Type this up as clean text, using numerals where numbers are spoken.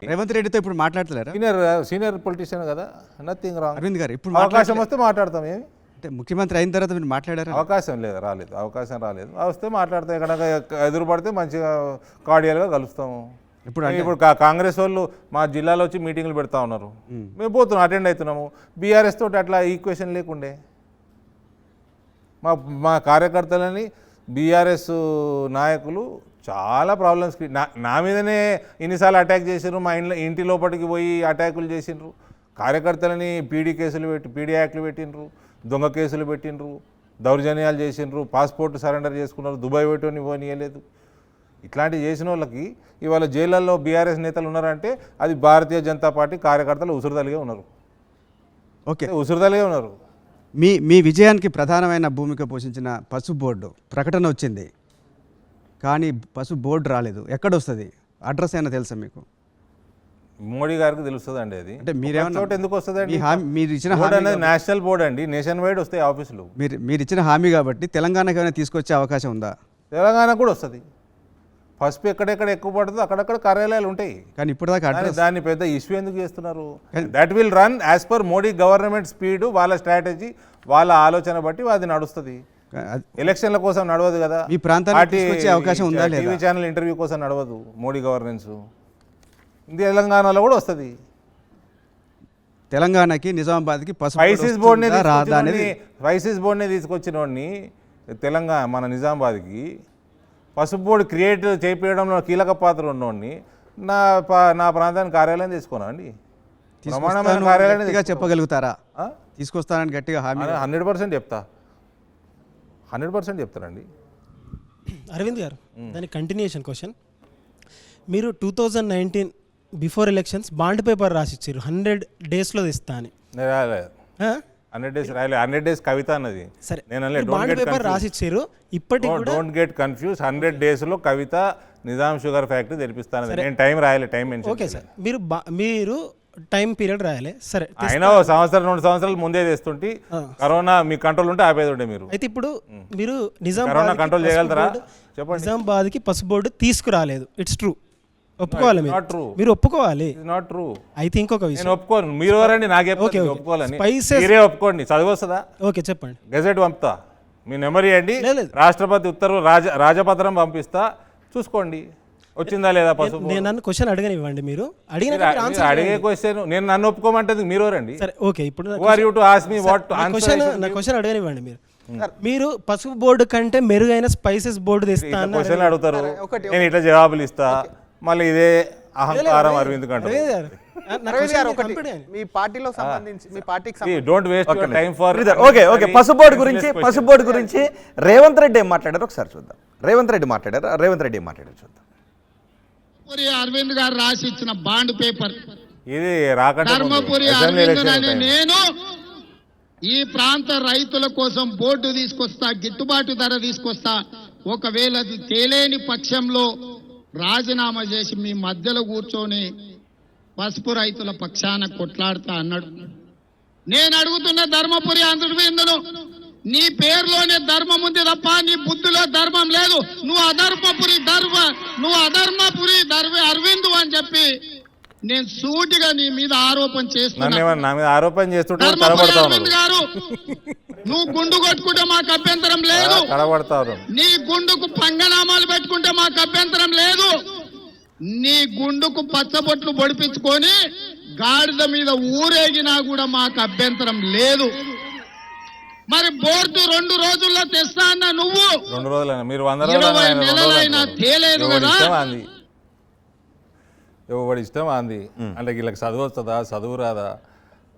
రేవంత్ రెడ్డితో ఇప్పుడు మాట్లాడతలేరా? Senior politician కదా, నథింగ్ రాంగ్. అరవింద్ గారు ఇప్పుడు అవకాశం వస్తే మాట్లాడతాం. ఏమి అంటే ముఖ్యమంత్రి అయిన తర్వాత మీరు మాట్లాడారా? అవకాశం రాలేదు. వస్తే మాట్లాడతాం. ఎక్కడ ఎదురు పడితే మంచిగా కార్డియల్గా కలుస్తాము. ఇప్పుడు కాంగ్రెస్ వాళ్ళు మా జిల్లాలో వచ్చి మీటింగ్లు పెడతా ఉన్నారు, మేము పోతున్నాం, అటెండ్ అవుతున్నాము. బీఆర్ఎస్ తోటి అట్లా ఈక్వేషన్ లేకుండే. మా కార్యకర్తలని బీఆర్ఎస్ నాయకులు చాలా ప్రాబ్లమ్స్ నా మీదనే ఇన్నిసార్లు అటాక్ చేసిండ్రు. మా ఇంటి లోపలికి పోయి అటాకులు చేసిండ్రు. కార్యకర్తలని పీడీ యాక్ట్లు పెట్టిండ్రు, దొంగ కేసులు పెట్టిండ్రు, దౌర్జన్యాలు చేసిండ్రు, పాస్పోర్ట్ సరెండర్ చేసుకున్నారు, దుబాయ్ పెట్టుని పోనీయలేదు. ఇట్లాంటివి చేసిన వాళ్ళకి ఇవాళ జైళ్ళల్లో బీఆర్ఎస్ నేతలు ఉన్నారంటే అది భారతీయ జనతా పార్టీ కార్యకర్తలు ఉసురుదలిగే ఉన్నారు. ఓకే, ఉసురుదలిగే ఉన్నారు. మీ విజయానికి ప్రధానమైన భూమిక పోషించిన పసుపు బోర్డు ప్రకటన వచ్చింది, కానీ పసుపు బోర్డు రాలేదు. ఎక్కడొస్తుంది? అడ్రస్ అయినా తెలుసా మీకు? మోడీ గారికి తెలుస్తుంది అండి. అది అంటే మీరేమన్నా ఎందుకు వస్తుంది? మీరు ఇచ్చిన బోర్డు అనేది నేషనల్ బోర్డు అండి, నేషన్ వైడ్ వస్తాయి ఆఫీసులు. మీరు ఇచ్చిన హామీ కాబట్టి తెలంగాణకి ఏమైనా తీసుకొచ్చే అవకాశం ఉందా? తెలంగాణ కూడా వస్తుంది. పసుపు ఎక్కడెక్కడ ఎక్కువ పడుతుందో అక్కడక్కడ కార్యాలయాలు ఉంటాయి. కానీ ఇప్పుడు దాకా దాన్ని పెద్ద ఇష్యూ ఎందుకు చేస్తున్నారు? That will run as per Modi government speed, వాళ్ళ స్ట్రాటజీ, వాళ్ళ ఆలోచన బట్టి అది నడుస్తుంది. ఎలక్షన్ల కోసం నడవదు కదా. ఈ ప్రాంతానికి వచ్చే అవకాశం ఉందా లేదా? టీవీ ఛానల్ ఇంటర్వ్యూ కోసం నడవదు మోడీ గవర్నెన్స్. తెలంగాణలో కూడా వస్తుంది. తెలంగాణకి నిజామాబాద్కి స్పైసీస్ బోర్డుని తీసుకొచ్చిన వాడిని తెలంగాణ మన నిజామాబాద్కి పసుపు బోర్డు క్రియేట్ చేయించడంలో కీలక పాత్ర ఉన్నవాడిని నా ప్రాంతానికి కార్యాలయం తీసుకున్నా అండి. ప్రమాణమైన కార్యాలయం చెప్పగలుగుతారా? తీసుకొస్తానని గట్టిగా హామీ 100% చెప్తా, 100% చెప్తానండి. అరవింద్ గారు, దాని కంటిన్యూషన్ క్వశ్చన్. మీరు 2019 బిఫోర్ ఎలక్షన్స్ బాండ్ పేపర్ రాసిచ్చారు 100 డేస్లో ఇస్తా అని. 100 డేస్ రాయలే, 100 డేస్ కవిత అన్నది. సరే, నేను బాండ్ పేపర్ రాసిచ్చారు. ఇప్పటికి డోంట్ గెట్ కన్ఫ్యూజ్. 100 డేస్లో కవిత నిజాం షుగర్ ఫ్యాక్టరీ తెరిపిస్తాను. నేను టైం రాయలే, టైం మెన్షన్. ఓకే సార్, మీరు టైం పీరియడ్ రాయాలి. సరే, అయినా 1 సంవత్సరం 2 సంవత్సరాలు ముందే తెస్తుంటే కరోనా మీ కంట్రోల్ ఉంటే ఆపేది ఉండే. మీరు అయితే ఇప్పుడు మీరు కరోనా కంట్రోల్ చేయగలుగుతారా చెప్పండి? నిజామాబాద్కి పసుపు బోర్డు తీసుకురాలేదు. ఇట్స్ ట్రూ, ఒప్పుకోవాలి. మీరు ఒప్పుకోవాలి. Not true. అయితే ఇంకొక విషయం నేను ఒప్పుకోను. మీరు ఎవరండి నాకే ఒప్పుకోవాలని? మీరే ఒప్పుకోండి. చదువు వస్తుందా? ఓకే చెప్పండి. గెజెట్ పంపుతా, మీ నెంబర్ ఇవ్వండి. రాష్ట్రపతి ఉత్తర్వు రాజపత్రం పంపిస్తా, చూసుకోండి వచ్చిందా లేదా పసుపు. నేను నన్ను క్వశ్చన్ అడగనివ్వండి. మీరు అడిగే క్వశ్చన్ నేను నన్ను ఒప్పుకోమంటే మీరు ఎవరండి? సరే ఓకే, ఇప్పుడు నా క్వశ్చన్ అడగనివ్వండి. మీరు పసుపు బోర్డు కంటే మెరుగైన స్పైసెస్ బోర్డు తెస్తాను క్వశ్చన్ అడుగుతారు, నేను ఇట్లా జవాబులు ఇస్తా. మళ్ళీ ఇదే అహంకారం అరవింద్ కంటే. మీ పార్టీలో సంబంధించి మీ పార్టీకి don't waste your time for. Okay పసుపు బోర్డు గురించి రేవంత్ రెడ్డి ఏం మాట్లాడారు ఒకసారి చూద్దాం. రేవంత్ రెడ్డి ఏం మాట్లాడారు చూద్దాం. అరవింద్ గారు రాసి ఇచ్చిన బాండ్ పేపర్ ఇది రాకండి. ధర్మపురి అరవింద్ అనే నేను ఈ ప్రాంత రైతుల కోసం బోర్డు తీసుకొస్తా, గిట్టుబాటు ధర తీసుకొస్తా. ఒకవేళ అది తేలేని పక్షంలో రాజీనామా చేసి మీ మధ్యలో కూర్చొని పసుపు రైతుల పక్షాన కొట్లాడుతా అన్నాడు. నేను అడుగుతున్న ధర్మపురి అరవిందును, నీ పేరులోనే ధర్మం ఉంది తప్ప నీ బుద్ధిలో ధర్మం లేదు. నువ్వు అధర్మపురి అరవింద్ అని చెప్పి నేను సూటిగా నీ మీద ఆరోపణ చేస్తున్నా. అరవింద్ గారు, నువ్వు గుండు కొట్టుకుంటే మాకు అభ్యంతరం లేదు. నీ గుండుకు పంగనామాలు పెట్టుకుంటే మాకు అభ్యంతరం లేదు. నీ గుండుకు పచ్చబొట్లు పొడిపించుకొని గాడిద మీద ఊరేగినా కూడా మాకు అభ్యంతరం లేదు. మరి బోర్డు 2 రోజుల్లో తెస్తా అన్న నువ్వు 2 రోజులైనా మీరు 20 నెలలైనా తేలేదు కదా. ఎవడి ఇష్టం అంది అంటే వీళ్ళకి చదువు వస్తుందా, చదువు రాదా?